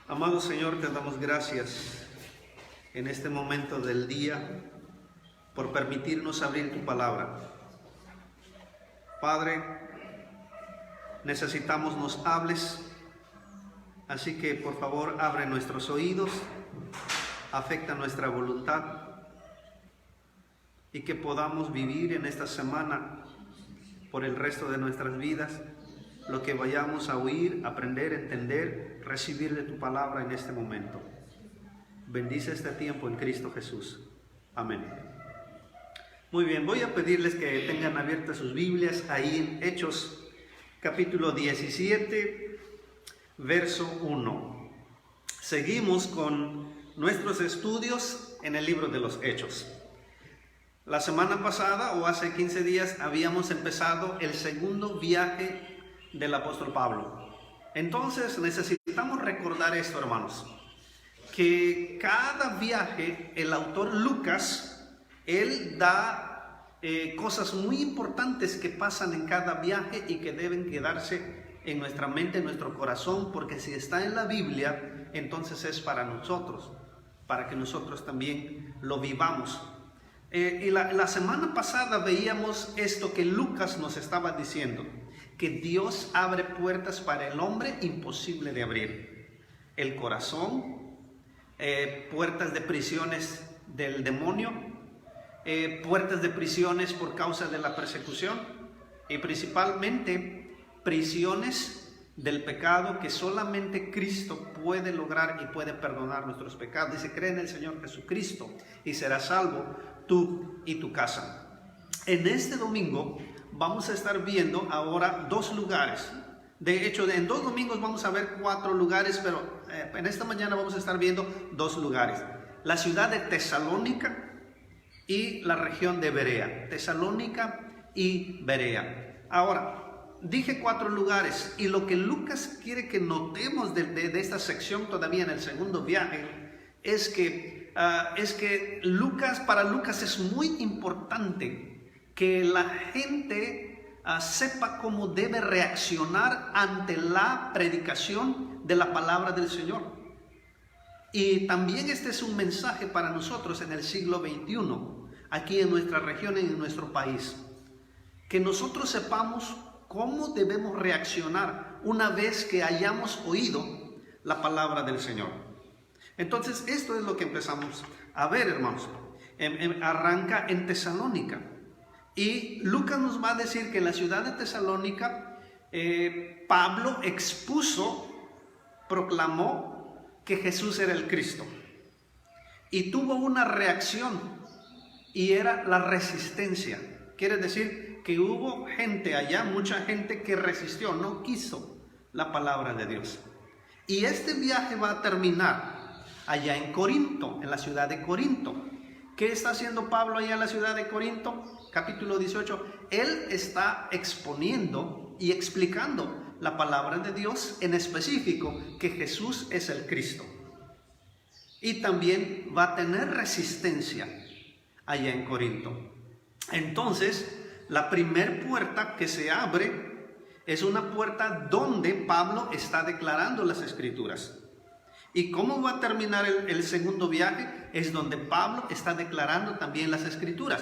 Amado Señor, te damos gracias en este momento del día por permitirnos abrir tu palabra. Padre, necesitamos nos hables, así que por favor abre nuestros oídos, afecta nuestra voluntad y que podamos vivir en esta semana por el resto de nuestras vidas lo que vayamos a oír, aprender, entender, recibir de tu palabra en este momento. Bendice este tiempo en Cristo Jesús. Amén. Muy bien, voy a pedirles que tengan abiertas sus Biblias ahí en Hechos, capítulo 17, verso 1. Seguimos con nuestros estudios en el libro de los Hechos. La semana pasada, o hace 15 días, habíamos empezado el segundo viaje del apóstol Pablo. Entonces necesitamos recordar esto, hermanos, que cada viaje el autor Lucas, él da cosas muy importantes que pasan en cada viaje y que deben quedarse en nuestra mente, en nuestro corazón, porque si está en la Biblia, entonces es para nosotros, para que nosotros también lo vivamos. Y la semana pasada veíamos esto que Lucas nos estaba diciendo, que Dios abre puertas para el hombre imposible de abrir. El corazón, puertas de prisiones del demonio, puertas de prisiones por causa de la persecución y principalmente prisiones del pecado que solamente Cristo puede lograr y puede perdonar nuestros pecados. Dice, cree en el Señor Jesucristo y serás salvo tú y tu casa. En este domingo vamos a estar viendo ahora dos lugares. De hecho, en 2 domingos vamos a ver 4 lugares, pero en esta mañana vamos a estar viendo 2 lugares. La ciudad de Tesalónica y la región de Berea. Tesalónica y Berea. Ahora, dije 4 lugares, y lo que Lucas quiere que notemos de esta sección todavía en el segundo viaje es que para Lucas es muy importante que la gente sepa cómo debe reaccionar ante la predicación de la palabra del Señor. Y también este es un mensaje para nosotros en el siglo XXI, aquí en nuestra región y en nuestro país. Que nosotros sepamos cómo debemos reaccionar una vez que hayamos oído la palabra del Señor. Entonces, esto es lo que empezamos a ver, hermanos. Arranca en Tesalónica. Y Lucas nos va a decir que en la ciudad de Tesalónica, Pablo proclamó que Jesús era el Cristo. Y tuvo una reacción, y era la resistencia. Quiere decir que hubo gente allá, mucha gente que resistió, no quiso la palabra de Dios. Y este viaje va a terminar allá en Corinto, en la ciudad de Corinto. ¿Qué está haciendo Pablo allá en la ciudad de Corinto? Capítulo 18. Él está exponiendo y explicando la palabra de Dios, en específico que Jesús es el Cristo. Y también va a tener resistencia allá en Corinto. Entonces, la primer puerta que se abre es una puerta donde Pablo está declarando las Escrituras. ¿Y cómo va a terminar el segundo viaje? Es donde Pablo está declarando también las Escrituras.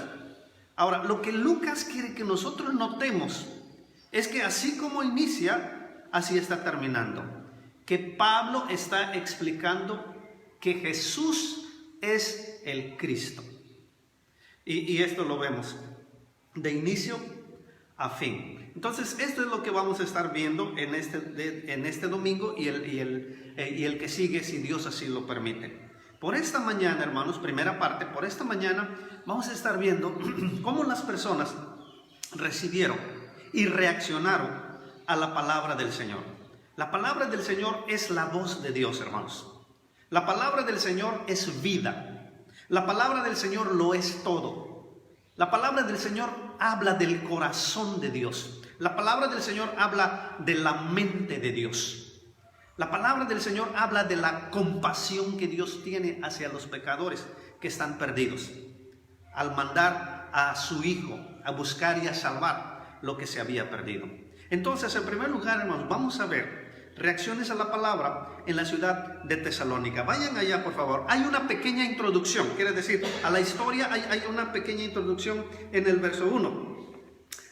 Ahora, lo que Lucas quiere que nosotros notemos es que así como inicia, así está terminando. Que Pablo está explicando que Jesús es el Cristo. Y esto lo vemos de inicio a fin. Entonces, esto es lo que vamos a estar viendo en este domingo y el que sigue, si Dios así lo permite. Por esta mañana, hermanos, primera parte, por esta mañana vamos a estar viendo cómo las personas recibieron y reaccionaron a la palabra del Señor. La palabra del Señor es la voz de Dios, hermanos. La palabra del Señor es vida. La palabra del Señor lo es todo. La palabra del Señor habla del corazón de Dios. La palabra del Señor habla de la mente de Dios. La palabra del Señor habla de la compasión que Dios tiene hacia los pecadores que están perdidos, al mandar a su Hijo a buscar y a salvar lo que se había perdido. Entonces, en primer lugar, hermanos, vamos a ver reacciones a la palabra en la ciudad de Tesalónica. Vayan allá, por favor. Hay una pequeña introducción, quiere decir, a la historia hay una pequeña introducción en el verso 1,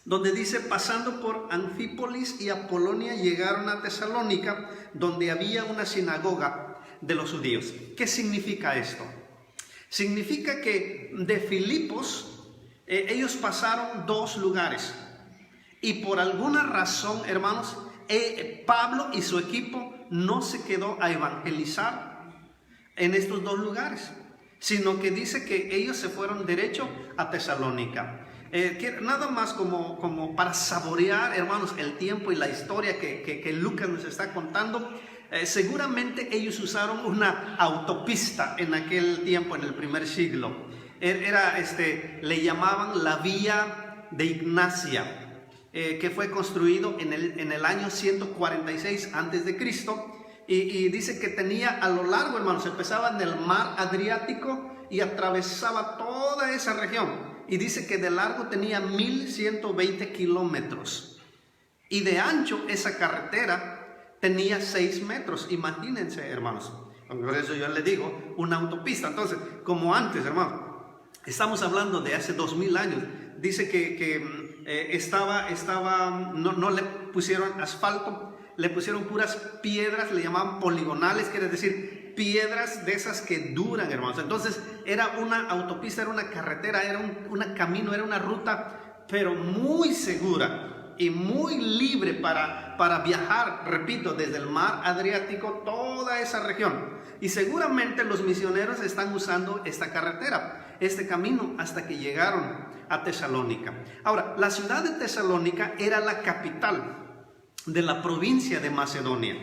donde dice: pasando por Anfípolis y Apolonia, llegaron a Tesalónica, donde había una sinagoga de los judíos. ¿Qué significa esto? Significa que de Filipos ellos pasaron 2 lugares, y por alguna razón, hermanos, Pablo y su equipo no se quedó a evangelizar en estos 2 lugares, sino que dice que ellos se fueron derecho a Tesalónica. Nada más como para saborear, hermanos, el tiempo y la historia que Lucas nos está contando. Seguramente ellos usaron una autopista en aquel tiempo, en el primer siglo. Le llamaban la Vía de Ignacia, que fue construido en el año 146 antes de Cristo, y dice que tenía a lo largo, hermanos, empezaba en el mar Adriático y atravesaba toda esa región, y dice que de largo tenía 1120 kilómetros, y de ancho esa carretera tenía 6 metros. Imagínense, hermanos. Por eso yo les digo, una autopista. Entonces, como antes, hermanos, estamos hablando de hace 2000 años. Dice no le pusieron asfalto, le pusieron puras piedras, le llamaban poligonales, quiere decir piedras de esas que duran, hermanos. Entonces era una autopista, era una carretera, era un camino, era una ruta, pero muy segura y muy libre para viajar, repito, desde el mar Adriático, toda esa región. Y seguramente los misioneros están usando esta carretera, este camino, hasta que llegaron a Tesalónica. Ahora, la ciudad de Tesalónica era la capital de la provincia de Macedonia.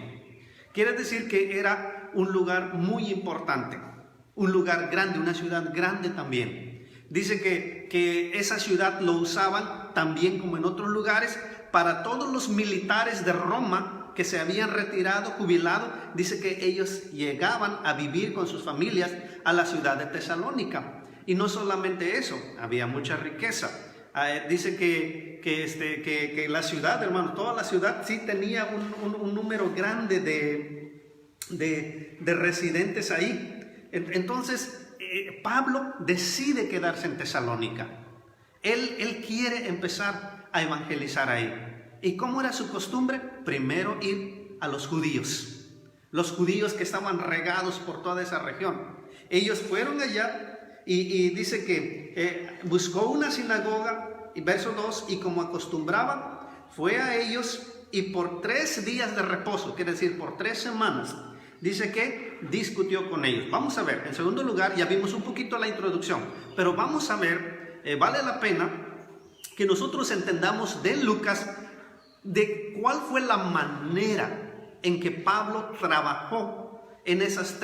Quiere decir que era un lugar muy importante, un lugar grande, una ciudad grande también. Dice que esa ciudad lo usaban también, como en otros lugares, para todos los militares de Roma que se habían retirado, jubilado. Dice que ellos llegaban a vivir con sus familias a la ciudad de Tesalónica. Y no solamente eso, había mucha riqueza. Dice que la ciudad, hermano, toda la ciudad sí tenía un número grande de residentes ahí. Entonces Pablo decide quedarse en Tesalónica. Él quiere empezar a evangelizar ahí. ¿Y cómo era su costumbre? Primero ir a los judíos que estaban regados por toda esa región. Ellos fueron allá y dice que buscó una sinagoga, y verso 2, y como acostumbraba, fue a ellos, y por 3 días de reposo, quiere decir por 3 semanas, dice que discutió con ellos. Vamos a ver, en segundo lugar, ya vimos un poquito la introducción, pero vamos a ver, vale la pena que nosotros entendamos de Lucas de cuál fue la manera en que Pablo trabajó en esas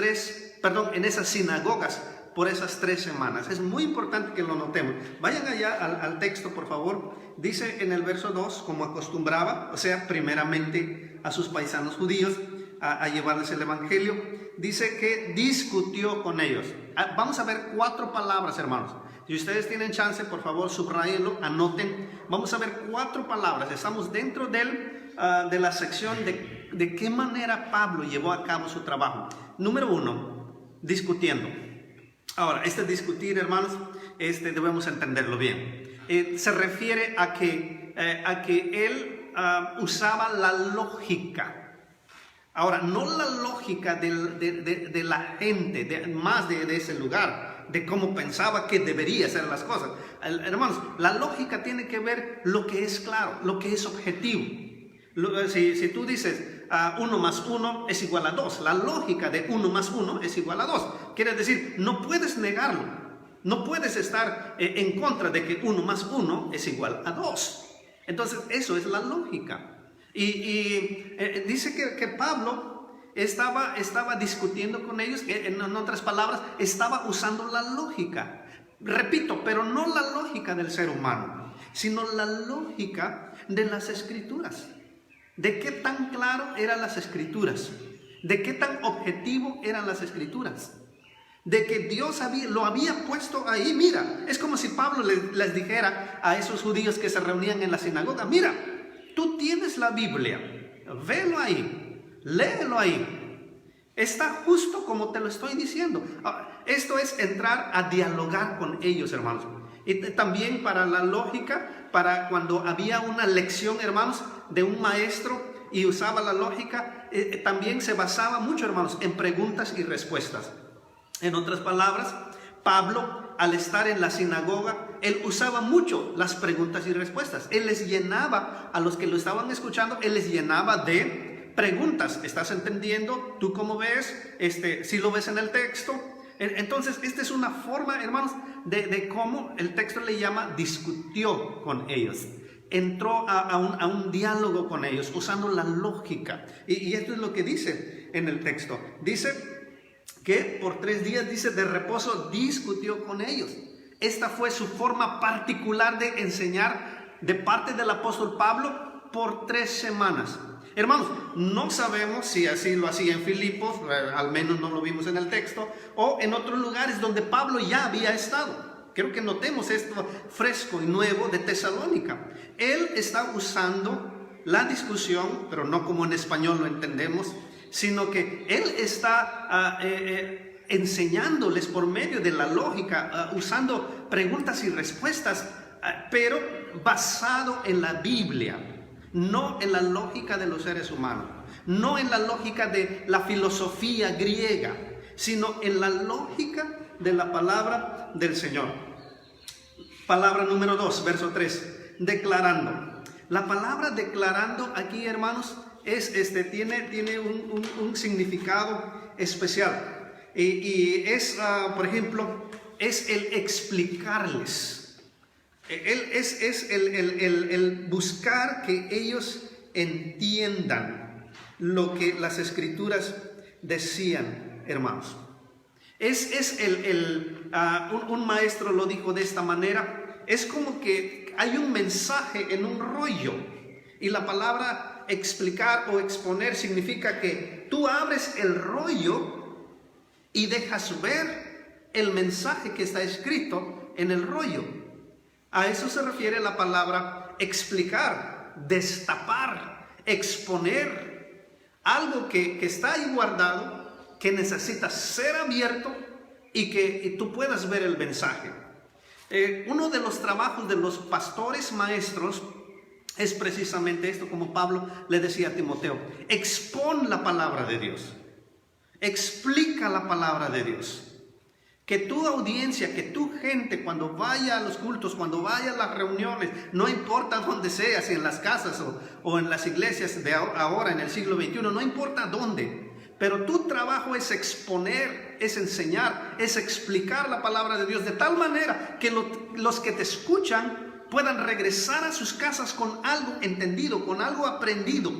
sinagogas por esas 3 semanas. Es muy importante que lo notemos. Vayan allá al texto, por favor. Dice en el verso 2, como acostumbraba, o sea, primeramente a sus paisanos judíos, a llevarles el evangelio. Dice que discutió con ellos. Vamos a ver 4 palabras, hermanos. Si ustedes tienen chance, por favor, subrayenlo, anoten. Vamos a ver 4 palabras. Estamos dentro de la sección de qué manera Pablo llevó a cabo su trabajo. Número 1, discutiendo. Ahora, discutir, hermanos, debemos entenderlo bien. Se refiere a que él usaba la lógica. Ahora, no la lógica de la gente, más de ese lugar, de cómo pensaba que debería ser las cosas. Hermanos, la lógica tiene que ver lo que es claro, lo que es objetivo. Si tú dices 1 más 1 es igual a 2, la lógica de 1 más 1 es igual a 2. Quiere decir, no puedes negarlo, no puedes estar en contra de que 1 más 1 es igual a 2. Entonces, eso es la lógica. Y dice que Pablo estaba discutiendo con ellos, en otras palabras, estaba usando la lógica. Repito, pero no la lógica del ser humano, sino la lógica de las Escrituras. ¿De qué tan claro eran las Escrituras? ¿De qué tan objetivo eran las Escrituras? De que Dios lo había puesto ahí. Mira, es como si Pablo les dijera a esos judíos que se reunían en la sinagoga: mira, tú tienes la Biblia, velo ahí. Léelo ahí. Está justo como te lo estoy diciendo. Esto es entrar a dialogar con ellos, hermanos. Y también para la lógica, para cuando había una lección, hermanos, de un maestro y usaba la lógica, también se basaba mucho, hermanos, en preguntas y respuestas. En otras palabras, Pablo, al estar en la sinagoga, él usaba mucho las preguntas y respuestas. Él les llenaba, a los que lo estaban escuchando, él les llenaba de preguntas. ¿Estás entendiendo? ¿Tú cómo ves? ¿Sí lo ves en el texto? Entonces, esta es una forma, hermanos, de cómo el texto le llama, discutió con ellos. Entró a un diálogo con ellos, usando la lógica. Y esto es lo que dice en el texto. Dice que por 3 días, dice, de reposo discutió con ellos. Esta fue su forma particular de enseñar de parte del apóstol Pablo por 3 semanas. Hermanos, no sabemos si así lo hacía en Filipos, al menos no lo vimos en el texto, o en otros lugares donde Pablo ya había estado. Quiero que notemos esto fresco y nuevo de Tesalónica. Él está usando la discusión, pero no como en español lo entendemos, sino que él está enseñándoles por medio de la lógica, usando preguntas y respuestas, pero basado en la Biblia. No en la lógica de los seres humanos, no en la lógica de la filosofía griega, sino en la lógica de la palabra del Señor. Palabra número 2, verso 3, declarando. La palabra declarando aquí, hermanos, tiene un significado especial. Y es, por ejemplo, es el explicarles. Es el buscar que ellos entiendan lo que las escrituras decían, hermanos. Un maestro lo dijo de esta manera. Es como que hay un mensaje en un rollo, y la palabra explicar o exponer significa que tú abres el rollo y dejas ver el mensaje que está escrito en el rollo. A eso se refiere la palabra explicar, destapar, exponer. Algo que está ahí guardado, que necesita ser abierto y que tú puedas ver el mensaje. Uno de los trabajos de los pastores maestros es precisamente esto, como Pablo le decía a Timoteo: expon la palabra de Dios, explica la palabra de Dios. Que tu audiencia, que tu gente, cuando vaya a los cultos, cuando vaya a las reuniones, no importa dónde sea, si en las casas o en las iglesias de ahora, en el siglo XXI, no importa dónde, pero tu trabajo es exponer, es enseñar, es explicar la palabra de Dios de tal manera que los que te escuchan puedan regresar a sus casas con algo entendido, con algo aprendido,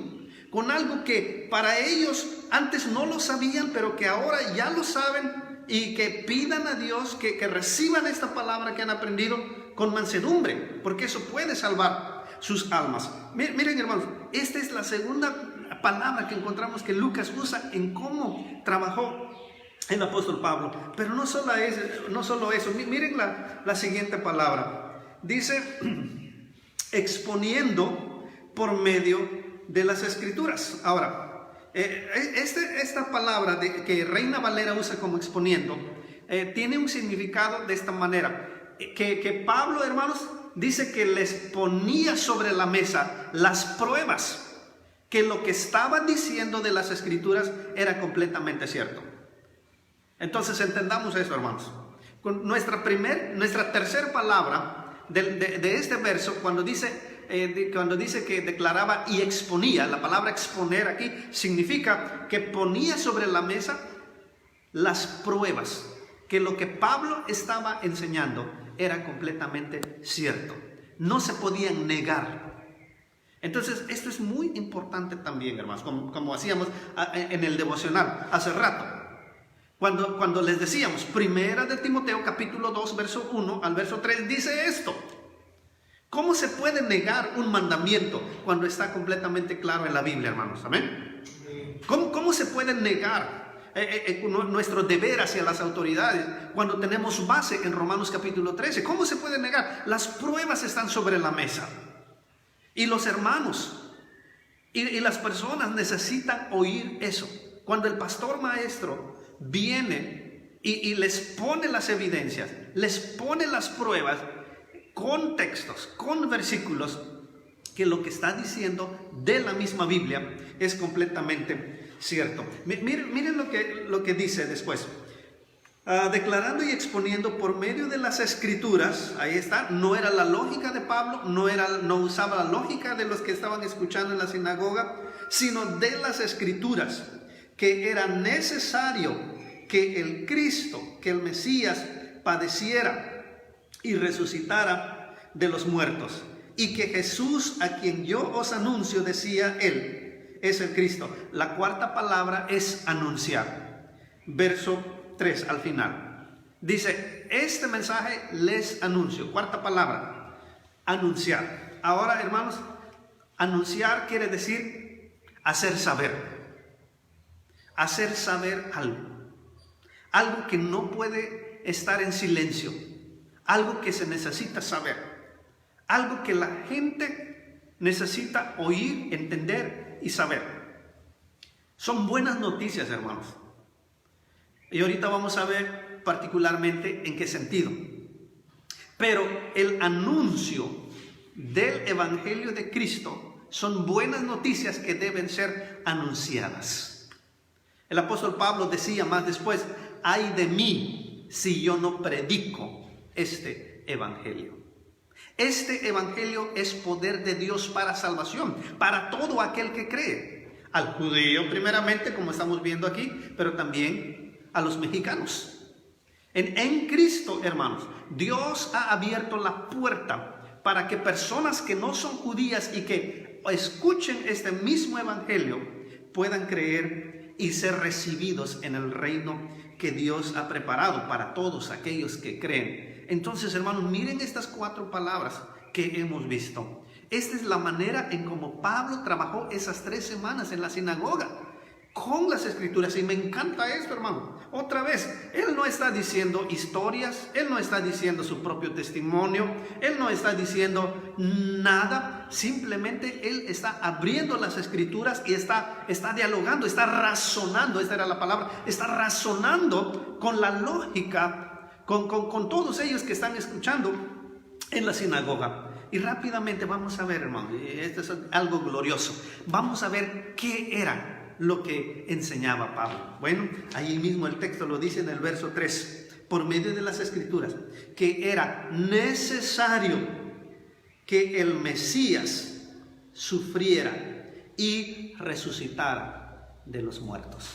con algo que para ellos antes no lo sabían, pero que ahora ya lo saben. Y que pidan a Dios que reciban esta palabra que han aprendido con mansedumbre, porque eso puede salvar sus almas. Miren, hermanos, esta es la segunda palabra que encontramos que Lucas usa en cómo trabajó el apóstol Pablo. Pero no solo eso. Miren la siguiente palabra. Dice, exponiendo por medio de las escrituras. Ahora, esta palabra que Reina Valera usa como exponiendo, tiene un significado de esta manera, que Pablo, hermanos, dice que les ponía sobre la mesa las pruebas, que lo que estaba diciendo de las escrituras era completamente cierto. Entonces entendamos eso, hermanos. Nuestra tercera palabra de este verso, cuando dice que declaraba y exponía, la palabra exponer aquí significa que ponía sobre la mesa las pruebas, que lo que Pablo estaba enseñando era completamente cierto, no se podían negar. Entonces esto es muy importante también, hermanos, como hacíamos en el devocional hace rato, cuando les decíamos, primera de Timoteo capítulo 2 verso 1 al verso 3 dice esto. ¿Cómo se puede negar un mandamiento cuando está completamente claro en la Biblia, hermanos? ¿Amén? ¿Cómo se puede negar nuestro deber hacia las autoridades cuando tenemos base en Romanos capítulo 13? ¿Cómo se puede negar? Las pruebas están sobre la mesa. Y los hermanos Y las personas necesitan oír eso. Cuando el pastor maestro viene y les pone las evidencias, les pone las pruebas, con textos, con versículos, que lo que está diciendo de la misma Biblia es completamente cierto. Miren lo que dice después. Declarando y exponiendo por medio de las escrituras, ahí está, no era la lógica de Pablo, no usaba la lógica de los que estaban escuchando en la sinagoga, sino de las escrituras, que era necesario que el Cristo, que el Mesías padeciera y resucitara de los muertos, y que Jesús, a quien yo os anuncio, decía él, es el Cristo. La cuarta palabra es anunciar. Verso 3 al final. Dice, este mensaje les anuncio. Cuarta palabra, anunciar. Ahora, hermanos, anunciar quiere decir hacer saber. Hacer saber algo. Algo que no puede estar en silencio. Algo que se necesita saber. Algo que la gente necesita oír, entender y saber. Son buenas noticias, hermanos. Y ahorita vamos a ver particularmente en qué sentido. Pero el anuncio del Evangelio de Cristo son buenas noticias que deben ser anunciadas. El apóstol Pablo decía más después, ay de mí si yo no predico este Evangelio. Este Evangelio es poder de Dios para salvación, para todo aquel que cree. Al judío primeramente, como estamos viendo aquí, pero también a los mexicanos. En Cristo, hermanos, Dios ha abierto la puerta para que personas que no son judías y que escuchen este mismo evangelio puedan creer y ser recibidos en el reino que Dios ha preparado para todos aquellos que creen. Entonces, hermanos, miren estas 4 palabras que hemos visto. Esta es la manera en cómo Pablo trabajó esas 3 semanas en la sinagoga con las escrituras, y me encanta esto, hermano. Otra vez, él no está diciendo historias, él no está diciendo su propio testimonio, él no está diciendo nada, simplemente él está abriendo las escrituras y está dialogando, está razonando, esta era la palabra, está razonando con la lógica, con todos ellos que están escuchando en la sinagoga. Y rápidamente vamos a ver, hermano, esto es algo glorioso, vamos a ver qué era lo que enseñaba Pablo. Bueno, ahí mismo el texto lo dice en el verso 3, por medio de las escrituras, que era necesario que el Mesías sufriera y resucitara de los muertos.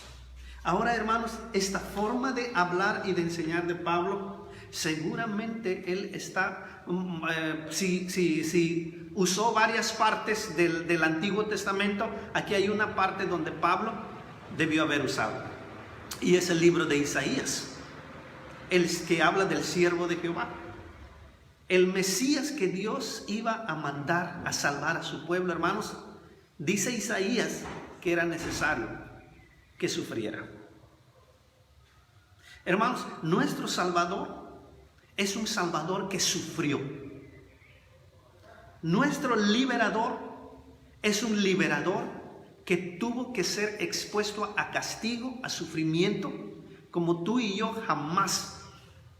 Ahora, hermanos, esta forma de hablar y de enseñar de Pablo, seguramente él está, si usó varias partes del Antiguo Testamento, aquí hay una parte donde Pablo debió haber usado, y es el libro de Isaías, el que habla del siervo de Jehová, el Mesías que Dios iba a mandar a salvar a su pueblo, hermanos. Dice Isaías que era necesario que sufriera. Hermanos, nuestro Salvador es un Salvador que sufrió. Nuestro liberador es un liberador que tuvo que ser expuesto a castigo, a sufrimiento, como tú y yo jamás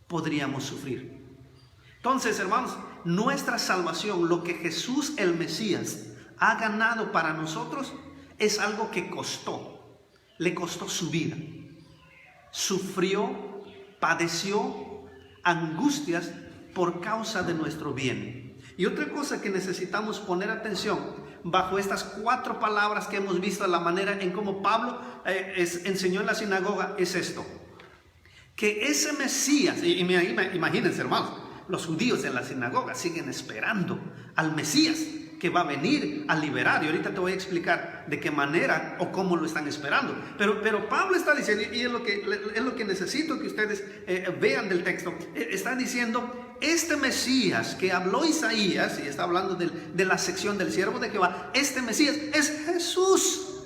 podríamos sufrir. Entonces, hermanos, nuestra salvación, lo que Jesús el Mesías ha ganado para nosotros, es algo que costó. Le costó su vida. Sufrió, padeció angustias por causa de nuestro bien. Y otra cosa que necesitamos poner atención bajo estas 4 palabras que hemos visto, la manera en cómo Pablo enseñó en la sinagoga, es esto: que ese Mesías, imagínense, hermanos, los judíos en la sinagoga siguen esperando al Mesías que va a venir a liberar, y ahorita te voy a explicar de qué manera o cómo lo están esperando, pero Pablo está diciendo, y es lo que necesito que ustedes vean del texto, está diciendo, este Mesías que habló Isaías, y está hablando de la sección del siervo de Jehová, este Mesías es Jesús.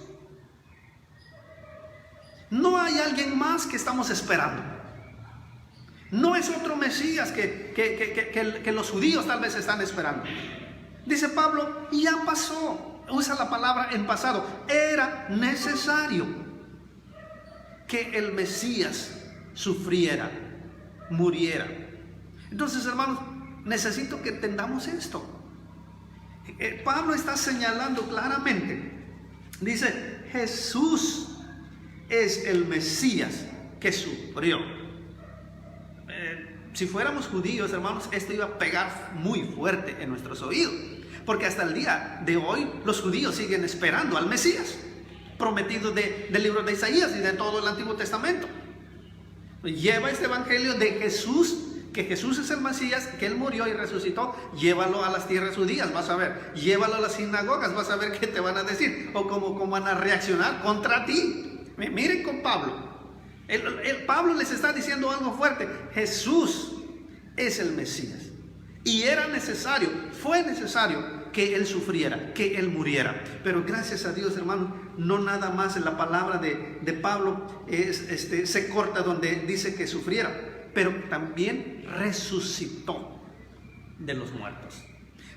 No hay alguien más que estamos esperando. No es otro Mesías que los judíos tal vez están esperando. Dice Pablo, ya pasó. usa la palabra en pasado. Era necesario que el Mesías sufriera, muriera. Entonces, hermanos, necesito que entendamos esto. Pablo está señalando claramente, dice, Jesús es el Mesías que sufrió. Si fuéramos judíos, hermanos, esto iba a pegar muy fuerte en nuestros oídos, porque hasta el día de hoy los judíos siguen esperando al Mesías prometido del libro de Isaías y de todo el Antiguo Testamento. Lleva este evangelio de Jesús, que Jesús es el Mesías, que Él murió y resucitó. Llévalo a las tierras judías, vas a ver. Llévalo a las sinagogas, vas a ver qué te van a decir o cómo van a reaccionar contra ti. Miren con Pablo. Pablo les está diciendo algo fuerte. Jesús es el Mesías. Y era necesario, fue necesario que Él sufriera, que Él muriera. Pero gracias a Dios, hermano, no nada más en la palabra de Pablo se corta donde dice que sufriera, pero también resucitó de los muertos.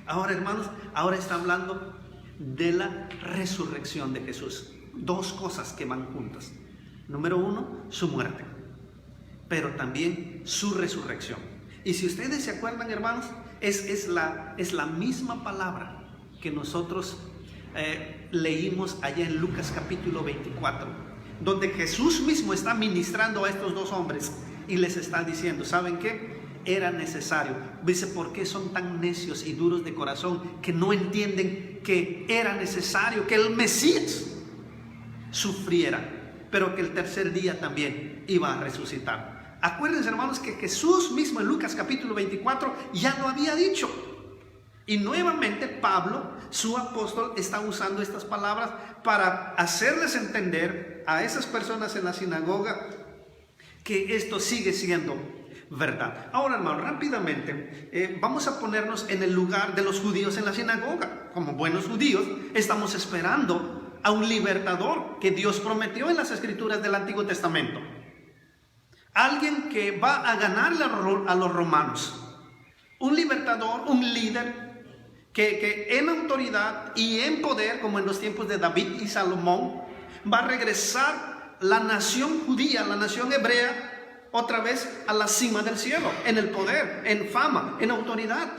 Ahora, hermanos, ahora está hablando de la resurrección de Jesús. Dos cosas que van juntas. Número uno, su muerte, pero también su resurrección. Y si ustedes se acuerdan, hermanos, es la misma palabra que nosotros leímos allá en Lucas capítulo 24, donde Jesús mismo está ministrando a estos dos hombres y les está diciendo, ¿saben qué? Era necesario. Dice, ¿por qué son tan necios y duros de corazón que no entienden que era necesario que el Mesías sufriera, pero que el tercer día también iba a resucitar? Acuérdense, hermanos, que Jesús mismo en Lucas capítulo 24 ya lo había dicho. Y nuevamente Pablo, su apóstol, está usando estas palabras para hacerles entender a esas personas en la sinagoga que esto sigue siendo verdad. Ahora, hermano, rápidamente vamos a ponernos en el lugar de los judíos en la sinagoga. Como buenos judíos, estamos esperando a un libertador que Dios prometió en las escrituras del Antiguo Testamento. Alguien que va a ganarle a los romanos. Un libertador, un líder que en autoridad y en poder, como en los tiempos de David y Salomón, va a regresar la nación judía, la nación hebrea, otra vez a la cima del cielo, en el poder, en fama, en autoridad.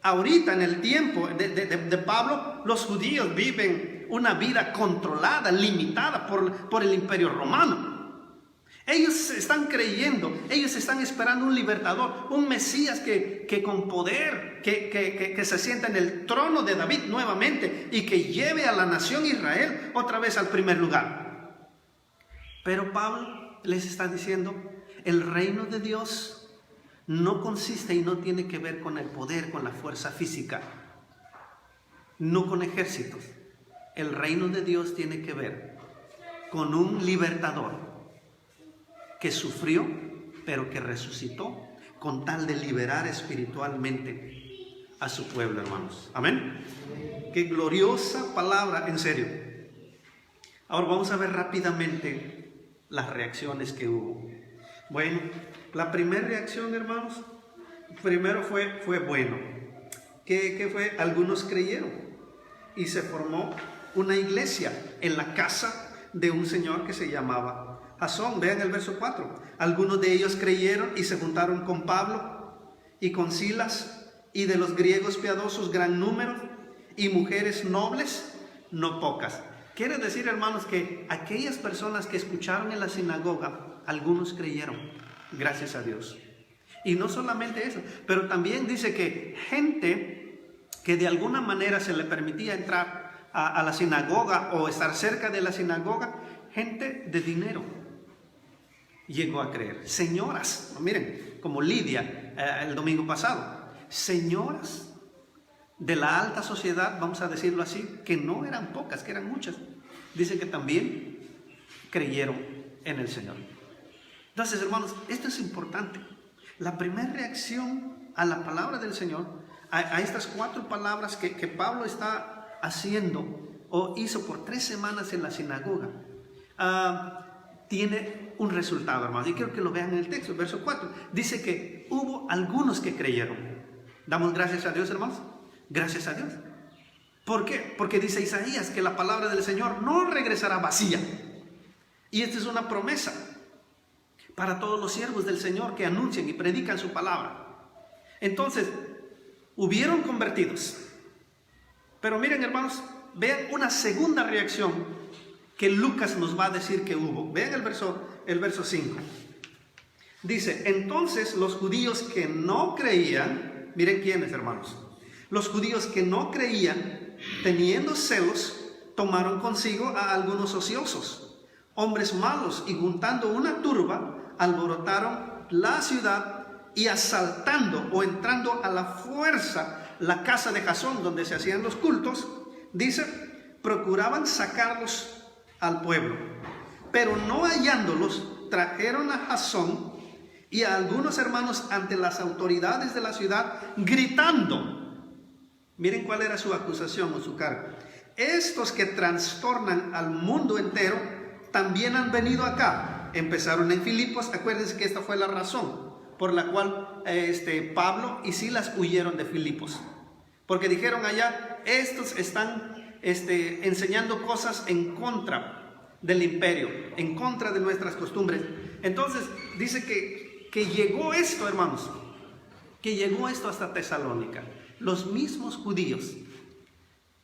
Ahorita, en el tiempo de Pablo, los judíos viven una vida controlada, limitada por el imperio romano. Ellos están creyendo, ellos están esperando un libertador, un Mesías que con poder, que se sienta en el trono de David nuevamente y que lleve a la nación Israel otra vez al primer lugar. Pero Pablo les está diciendo, el reino de Dios no consiste y no tiene que ver con el poder, con la fuerza física, no con ejércitos. El reino de Dios tiene que ver con un libertador que sufrió, pero que resucitó con tal de liberar espiritualmente a su pueblo, hermanos. Amén. Qué gloriosa palabra, en serio. Ahora vamos a ver rápidamente las reacciones que hubo. Bueno, la primera reacción, hermanos, primero fue bueno. ¿Qué fue? Algunos creyeron y se formó una iglesia en la casa de un señor que se llamaba Jasón. Vean el verso 4. Algunos de ellos creyeron y se juntaron con Pablo y con Silas, y de los griegos piadosos gran número, y mujeres nobles no pocas. Quiere decir, hermanos, que aquellas personas que escucharon en la sinagoga, algunos creyeron, gracias a Dios. Y no solamente eso, pero también dice que gente que de alguna manera se le permitía entrar a la sinagoga o estar cerca de la sinagoga, gente de dinero llegó a creer. Señoras, miren, como Lidia el domingo pasado, señoras de la alta sociedad, vamos a decirlo así, que no eran pocas, que eran muchas, dicen que también creyeron en el Señor. Entonces, hermanos, esto es importante. La primera reacción a la palabra del Señor, a estas 4 palabras que Pablo está haciendo o hizo por 3 semanas en la sinagoga, tiene un resultado, hermanos. Y quiero que lo vean en el texto, verso 4. Dice que hubo algunos que creyeron. Damos gracias a Dios, hermanos. Gracias a Dios. ¿Por qué? Porque dice Isaías que la palabra del Señor no regresará vacía. Y esta es una promesa para todos los siervos del Señor que anuncian y predican su palabra. Entonces, hubieron convertidos. Pero miren, hermanos, vean una segunda reacción que Lucas nos va a decir que hubo. Vean el verso 5. Dice, entonces los judíos que no creían, miren quiénes, hermanos. Los judíos que no creían, teniendo celos, tomaron consigo a algunos ociosos, hombres malos, y juntando una turba, alborotaron la ciudad y asaltando o entrando a la fuerza la casa de Jasón, donde se hacían los cultos, dice, procuraban sacarlos al pueblo, pero no hallándolos, trajeron a Jasón y a algunos hermanos ante las autoridades de la ciudad, gritando. Miren cuál era su acusación o su cargo. Estos que trastornan al mundo entero también han venido acá. Empezaron en Filipos. Acuérdense que esta fue la razón por la cual Pablo y Silas huyeron de Filipos, porque dijeron allá, estos están enseñando cosas en contra del imperio, en contra de nuestras costumbres. Entonces dice que llegó esto, hermanos, que llegó esto hasta Tesalónica. Los mismos judíos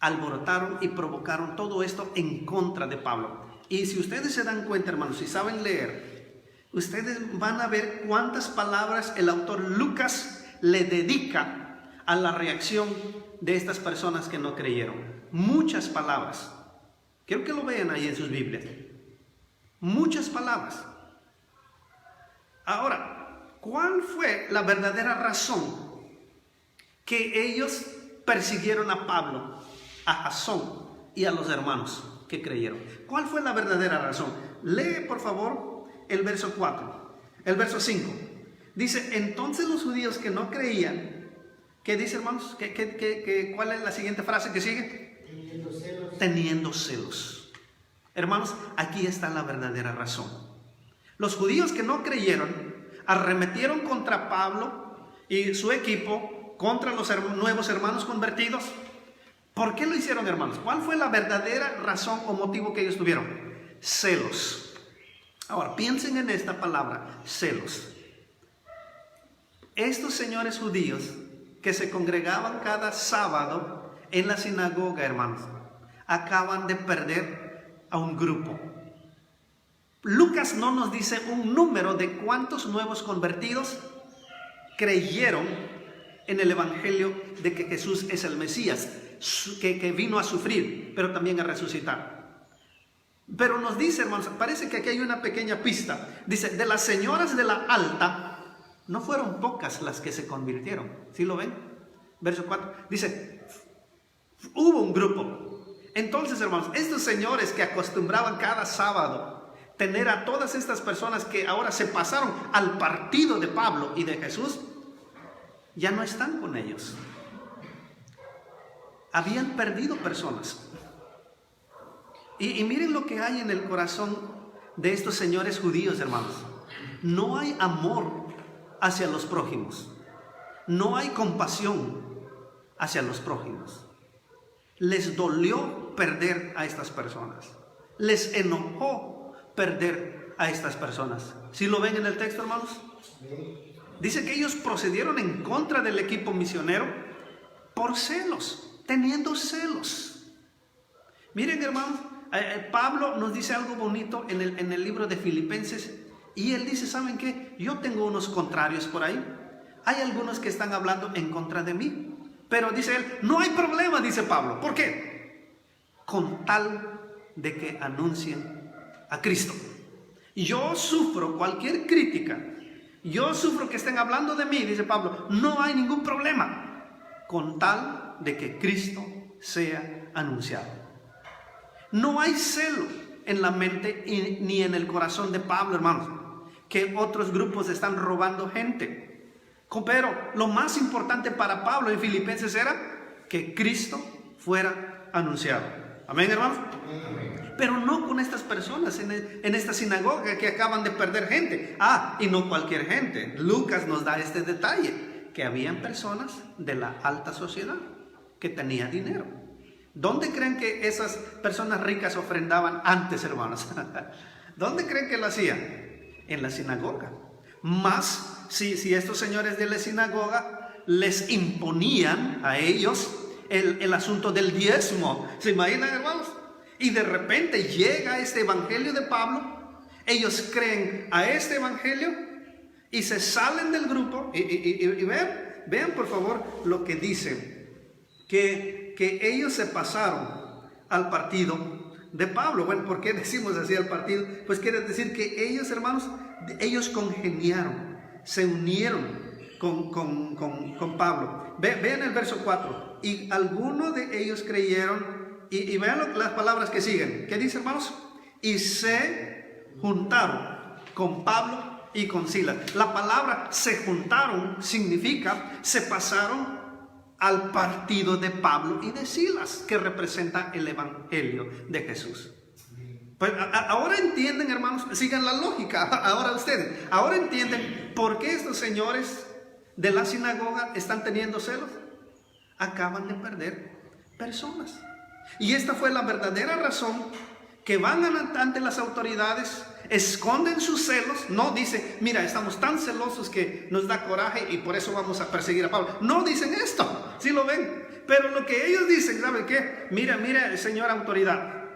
alborotaron y provocaron todo esto en contra de Pablo. Y si ustedes se dan cuenta, hermanos, si saben leer, ustedes van a ver cuántas palabras el autor Lucas le dedica a la reacción de estas personas que no creyeron. Muchas palabras. Quiero que lo vean ahí en sus Biblias. Muchas palabras. Ahora, ¿cuál fue la verdadera razón que ellos persiguieron a Pablo, a Jasón y a los hermanos que creyeron? ¿Cuál fue la verdadera razón? Lee, por favor, el verso 4, el verso 5. Dice, entonces los judíos que no creían, ¿qué dice, hermanos? ¿Cuál es la siguiente frase que sigue? Teniendo celos. Teniendo celos. Hermanos, aquí está la verdadera razón. Los judíos que no creyeron arremetieron contra Pablo y su equipo, contra los nuevos hermanos convertidos. ¿Por qué lo hicieron, hermanos? ¿Cuál fue la verdadera razón o motivo que ellos tuvieron? Celos. Ahora, piensen en esta palabra, celos. Estos señores judíos que se congregaban cada sábado en la sinagoga, hermanos, acaban de perder a un grupo. Lucas no nos dice un número de cuántos nuevos convertidos creyeron en el evangelio de que Jesús es el Mesías, que vino a sufrir, pero también a resucitar. Pero nos dice, hermanos, parece que aquí hay una pequeña pista. Dice, de las señoras de la alta, no fueron pocas las que se convirtieron. ¿Sí lo ven? Verso 4. Dice, hubo un grupo. Entonces, hermanos, estos señores que acostumbraban cada sábado tener a todas estas personas que ahora se pasaron al partido de Pablo y de Jesús, ya no están con ellos. Habían perdido personas. Y miren lo que hay en el corazón de estos señores judíos, hermanos. No hay amor hacia los prójimos. No hay compasión hacia los prójimos. Les dolió perder a estas personas. Les enojó perder a estas personas. ¿Sí lo ven en el texto, hermanos? Dice que ellos procedieron en contra del equipo misionero por celos, teniendo celos. Miren, hermanos, Pablo nos dice algo bonito en el libro de Filipenses, y él dice, ¿saben qué? Yo tengo unos contrarios por ahí. Hay algunos que están hablando en contra de mí, pero dice él, no hay problema, dice Pablo. ¿Por qué? Con tal de que anuncien a Cristo. Yo sufro cualquier crítica, yo sufro que estén hablando de mí, dice Pablo, no hay ningún problema, con tal de que Cristo sea anunciado. No hay celo en la mente ni en el corazón de Pablo, hermanos, que otros grupos están robando gente. Pero lo más importante para Pablo en Filipenses era que Cristo fuera anunciado. Amén, hermanos. Amén. Pero no con estas personas en esta sinagoga que acaban de perder gente. Y no cualquier gente. Lucas nos da este detalle, que habían personas de la alta sociedad que tenían dinero. ¿Dónde creen que esas personas ricas ofrendaban antes, hermanos? ¿Dónde creen que lo hacían? En la sinagoga. Más si estos señores de la sinagoga les imponían a ellos el asunto del diezmo. ¿Se imaginan, hermanos? Y de repente llega este evangelio de Pablo, ellos creen a este evangelio y se salen del grupo. Y vean por favor lo que dicen, que ellos se pasaron al partido de Pablo. Bueno, ¿por qué decimos así al partido? Pues quiere decir que ellos, hermanos, ellos congeniaron, se unieron con Pablo. Vean el verso 4. Y algunos de ellos creyeron. Y vean las palabras que siguen. ¿Qué dice, hermanos? Y se juntaron con Pablo y con Silas. La palabra se juntaron significa se pasaron al partido de Pablo y de Silas, que representa el evangelio de Jesús. Pues ahora entienden, hermanos, sigan la lógica. Ahora ustedes, ahora entienden por qué estos señores de la sinagoga están teniendo celos. Acaban de perder personas. Y esta fue la verdadera razón que van ante las autoridades, esconden sus celos. No dice, mira, estamos tan celosos que nos da coraje y por eso vamos a perseguir a Pablo. No dicen esto, ¿sí lo ven? Pero lo que ellos dicen, ¿saben qué? Mira, señora autoridad,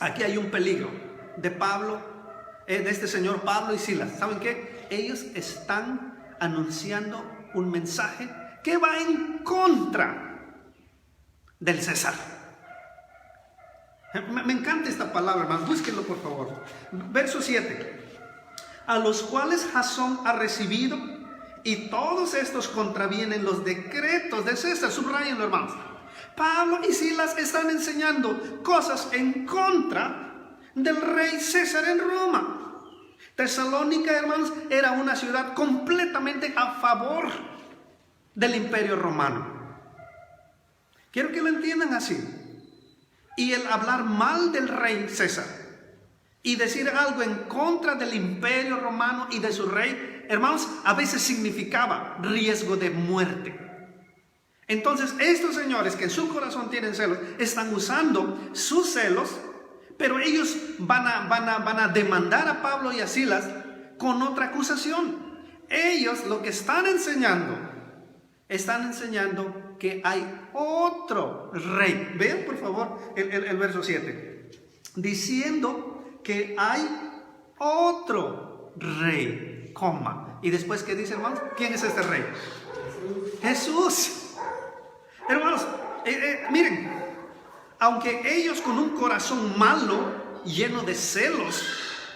aquí hay un peligro de Pablo, de este señor Pablo y Silas. ¿Saben qué? Ellos están anunciando un mensaje que va en contra del César. Me encanta esta palabra, hermano. Búsquenlo, por favor. Verso 7. A los cuales Jasón ha recibido, y todos estos contravienen los decretos de César. Subrayenlo, hermanos. Pablo y Silas están enseñando cosas en contra del rey César en Roma. Tesalónica, hermanos, era una ciudad completamente a favor del imperio romano. Quiero que lo entiendan así. Y el hablar mal del rey César y decir algo en contra del imperio romano y de su rey, hermanos, a veces significaba riesgo de muerte. Entonces estos señores que en su corazón tienen celos, están usando sus celos, pero ellos van a demandar a Pablo y a Silas con otra acusación. Ellos lo que están enseñando que hay otro rey. Vean por favor el verso 7. Diciendo que hay otro rey, coma. Y después, ¿qué dice, hermanos? ¿Quién es este rey? Jesús. Hermanos, miren, aunque ellos con un corazón malo, lleno de celos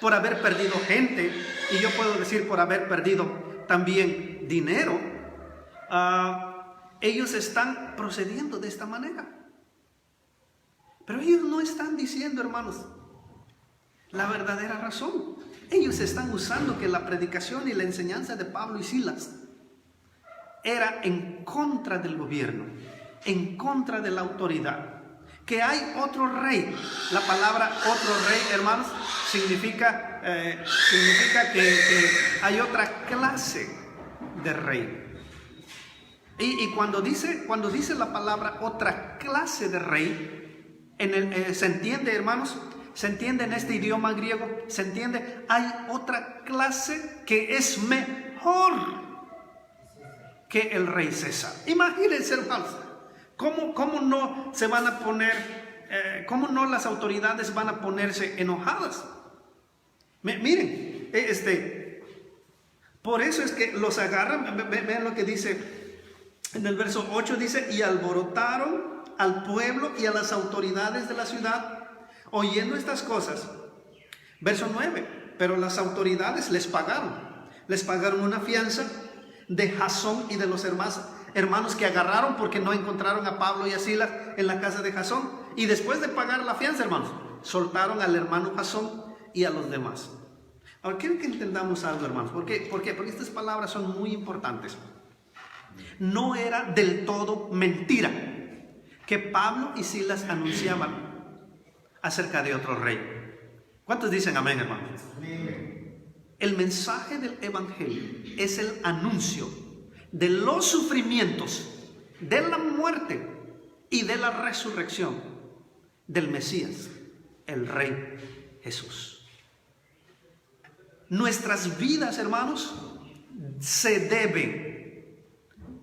por haber perdido gente, y yo puedo decir por haber perdido también dinero, ellos están procediendo de esta manera. Pero ellos no están diciendo, hermanos, la verdadera razón. Ellos están usando que la predicación y la enseñanza de Pablo y Silas era en contra del gobierno, en contra de la autoridad. Que hay otro rey. La palabra otro rey, hermanos, significa que hay otra clase de rey. Y cuando dice la palabra otra clase de rey, se entiende, hermanos, se entiende en este idioma griego, se entiende, hay otra clase que es mejor que el rey César. Imagínense, hermanos, cómo no se van a poner, cómo no las autoridades van a ponerse enojadas. Miren, por eso es que los agarran. Vean lo que dice. En el verso 8 dice, y alborotaron al pueblo y a las autoridades de la ciudad, oyendo estas cosas. Verso 9, pero las autoridades les pagaron una fianza de Jasón y de los hermanos que agarraron porque no encontraron a Pablo y a Silas en la casa de Jasón. Y después de pagar la fianza, hermanos, soltaron al hermano Jasón y a los demás. Ahora quiero que entendamos algo, hermanos. ¿Por qué? Porque estas palabras son muy importantes. No era del todo mentira que Pablo y Silas anunciaban acerca de otro rey. ¿Cuántos dicen amén, hermanos? El mensaje del evangelio es el anuncio de los sufrimientos, de la muerte y de la resurrección del Mesías, el Rey Jesús. Nuestras vidas, hermanos, se deben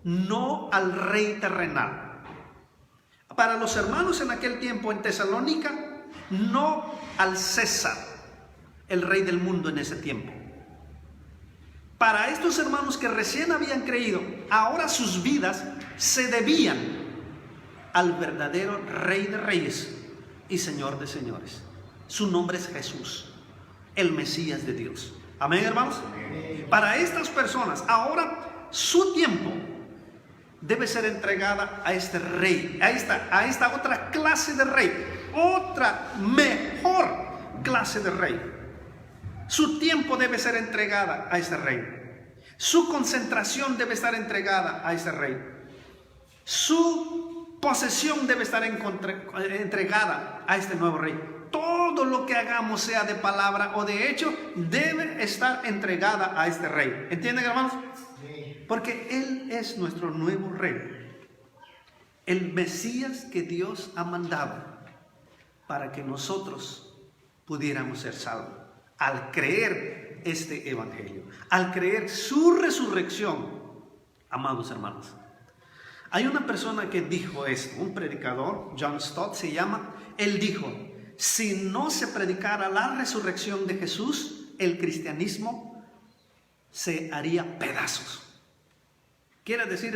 no al rey terrenal. Para los hermanos en aquel tiempo en Tesalónica, no al César, el rey del mundo en ese tiempo. Para estos hermanos que recién habían creído, ahora sus vidas se debían al verdadero Rey de Reyes y Señor de Señores. Su nombre es Jesús, el Mesías de Dios. Amén, hermanos. Para estas personas, ahora su tiempo debe ser entregada a este rey, a esta otra clase de rey, otra mejor clase de rey. Su tiempo debe ser entregada a este rey. Su concentración debe estar entregada a este rey. Su posesión debe estar entregada a este nuevo rey. Todo lo que hagamos, sea de palabra o de hecho, debe estar entregada a este rey. ¿Entienden, hermanos? Porque Él es nuestro nuevo rey. El Mesías que Dios ha mandado para que nosotros pudiéramos ser salvos. Al creer este evangelio, al creer su resurrección, amados hermanos. Hay una persona que dijo esto, un predicador, John Stott se llama, él dijo: si no se predicara la resurrección de Jesús, el cristianismo se haría pedazos. Quiere decir,